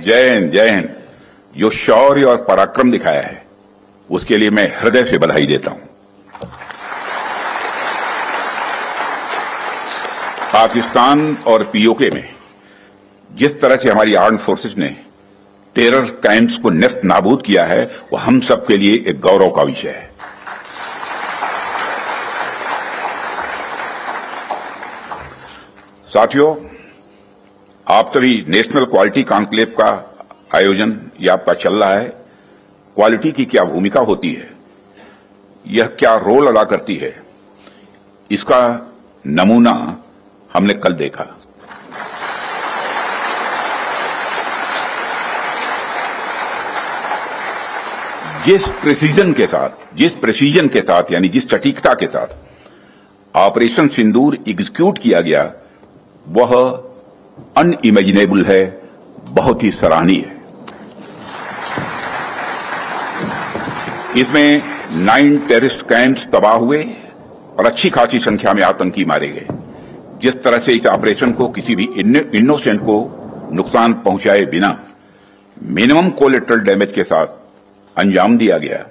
जय हिंद, जय हिंद। जो शौर्य और पराक्रम दिखाया है उसके लिए मैं हृदय से बधाई देता हूं। पाकिस्तान और पीओके में जिस तरह से हमारी आर्म्ड फोर्सेस ने टेरर कैंप्स को नेस्त नाबूद किया है वो हम सबके लिए एक गौरव का विषय है। साथियों, आप सभी नेशनल क्वालिटी कॉन्क्लेव का आयोजन ये आपका चल रहा है। क्वालिटी की क्या भूमिका होती है, यह क्या रोल अदा करती है, इसका नमूना हमने कल देखा। जिस प्रेसीजन के साथ यानी जिस सटीकता के साथ ऑपरेशन सिंदूर एग्जीक्यूट किया गया वह अनइमेजिनेबल है, बहुत ही सराहनीय है। इसमें 9 टेररिस्ट कैंप्स तबाह हुए और अच्छी खासी संख्या में आतंकी मारे गए। जिस तरह से इस ऑपरेशन को किसी भी इनोसेंट को नुकसान पहुंचाए बिना मिनिमम कोलेटरल डैमेज के साथ अंजाम दिया गया,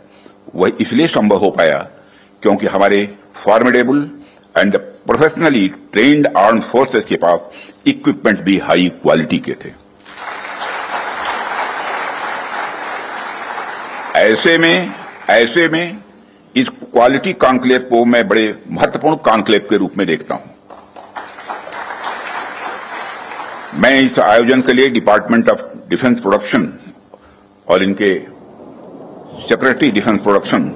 वह इसलिए संभव हो पाया क्योंकि हमारे formidable and professionally trained armed forces के पास इक्विपमेंट भी हाई क्वालिटी के थे। ऐसे में इस क्वालिटी कॉन्क्लेव को मैं बड़े महत्वपूर्ण कॉन्क्लेव के रूप में देखता हूं। मैं इस आयोजन के लिए डिपार्टमेंट ऑफ डिफेंस प्रोडक्शन और इनके secretary defence production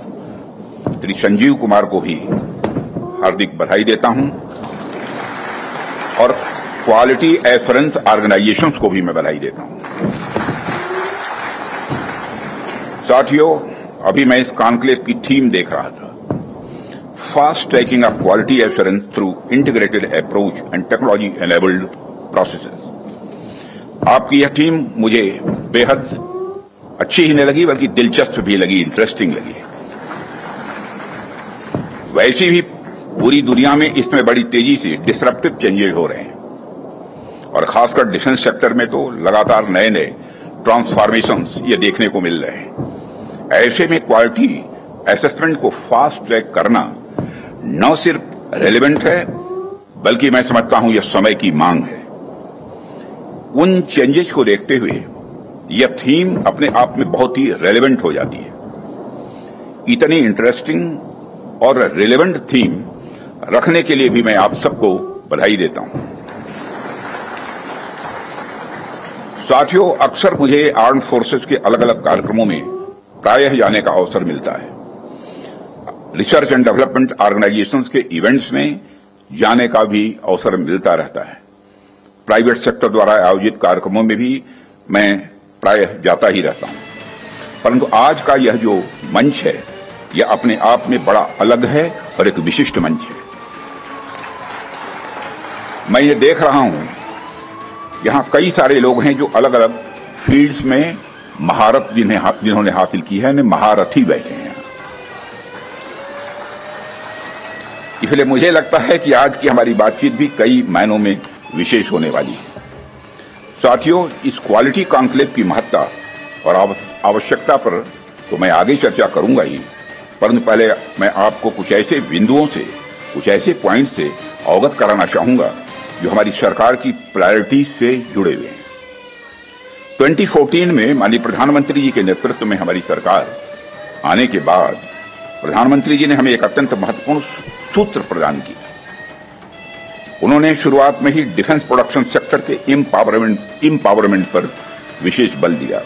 Shri Sanjeev Kumar को भी हार्दिक बधाई देता हूं और क्वालिटी एश्योरेंस ऑर्गेनाइजेशंस को भी मैं बधाई देता हूं। साथियों, अभी मैं इस कॉन्क्लेव की थीम देख रहा था, fast tracking of quality assurance through integrated approach and technology enabled processes. आपकी यह थीम मुझे बेहद अच्छी ही नहीं लगी बल्कि दिलचस्प भी लगी, इंटरेस्टिंग लगी। वैसे भी पूरी दुनिया में इसमें बड़ी तेजी से डिसरप्टिव चेंजेस हो रहे हैं और खासकर डिफेंस सेक्टर में तो लगातार नए नए ट्रांसफॉर्मेशंस ये देखने को मिल रहे हैं। ऐसे में क्वालिटी असेसमेंट को फास्ट ट्रैक करना न सिर्फ रेलेवेंट है बल्कि मैं समझता हूं यह समय की मांग है। उन चेंजेस को देखते हुए यह थीम अपने आप में बहुत ही रेलेवेंट हो जाती है। इतनी इंटरेस्टिंग और रेलेवेंट थीम रखने के लिए भी मैं आप सबको बधाई देता हूं। साथियों, अक्सर मुझे आर्म्ड फोर्सेस के अलग अलग कार्यक्रमों में प्रायः जाने का अवसर मिलता है। रिसर्च एंड डेवलपमेंट ऑर्गेनाइजेशंस के इवेंट्स में जाने का भी अवसर मिलता रहता है। प्राइवेट सेक्टर द्वारा आयोजित कार्यक्रमों में भी मैं प्रायः जाता ही रहता हूं, परंतु आज का यह जो मंच है यह अपने आप में बड़ा अलग है और एक विशिष्ट मंच है। मैं ये देख रहा हूं यहां कई सारे लोग हैं जो अलग अलग फील्ड्स में महारत जिन्होंने हासिल की है, महारथी बैठे हैं। इसलिए मुझे लगता है कि आज की हमारी बातचीत भी कई मायनों में विशेष होने वाली है। साथियों, इस क्वालिटी कॉन्क्लेव की महत्ता और आवश्यकता पर तो मैं आगे चर्चा करूंगा ही, परंतु पहले मैं आपको कुछ ऐसे बिंदुओं से, कुछ ऐसे पॉइंट से अवगत कराना चाहूंगा जो हमारी सरकार की प्रायोरिटी से जुड़े हुए हैं। 2014 में माननीय प्रधानमंत्री जी के नेतृत्व में हमारी सरकार आने के बाद प्रधानमंत्री जी ने हमें एक अत्यंत महत्वपूर्ण सूत्र प्रदान किया। उन्होंने शुरुआत में ही डिफेंस प्रोडक्शन सेक्टर के इम्पावरमेंट पर विशेष बल दिया।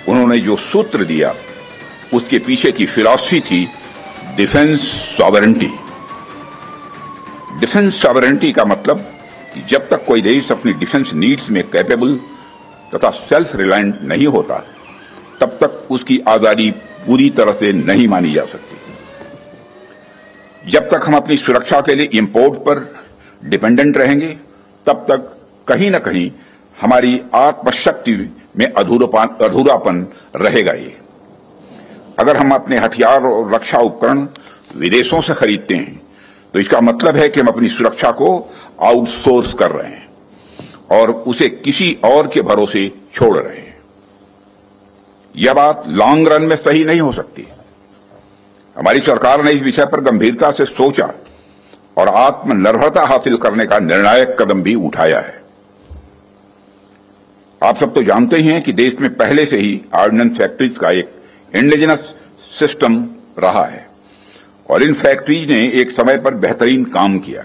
उन्होंने जो सूत्र दिया उसके पीछे की फिलॉसफी थी डिफेंस सॉवरेंटी। डिफेंस सॉवरेंटी का मतलब कि जब तक कोई देश अपनी डिफेंस नीड्स में कैपेबल तथा सेल्फ रिलायंट नहीं होता तब तक उसकी आजादी पूरी तरह से नहीं मानी जा सकती। जब तक हम अपनी सुरक्षा के लिए इंपोर्ट पर डिपेंडेंट रहेंगे तब तक कहीं न कहीं हमारी आत्मशक्ति में अधूरापन रहेगा। ये अगर हम अपने हथियार और रक्षा उपकरण विदेशों से खरीदते हैं तो इसका मतलब है कि हम अपनी सुरक्षा को आउटसोर्स कर रहे हैं और उसे किसी और के भरोसे छोड़ रहे हैं। यह बात लॉन्ग रन में सही नहीं हो सकती। हमारी सरकार ने इस विषय पर गंभीरता से सोचा और आत्मनिर्भरता हासिल करने का निर्णायक कदम भी उठाया है। आप सब तो जानते ही हैं कि देश में पहले से ही ऑर्डिनेंस फैक्ट्रीज का एक इंडिजिनस सिस्टम रहा है और इन फैक्ट्रीज ने एक समय पर बेहतरीन काम किया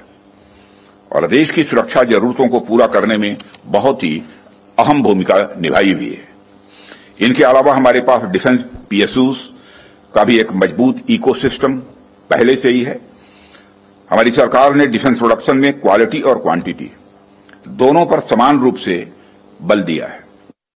और देश की सुरक्षा जरूरतों को पूरा करने में बहुत ही अहम भूमिका निभाई भी है। इनके अलावा हमारे पास डिफेंस पीएसयूज का भी एक मजबूत इकोसिस्टम पहले से ही है। हमारी सरकार ने डिफेंस प्रोडक्शन में क्वालिटी और क्वांटिटी दोनों पर समान रूप से बल दिया है।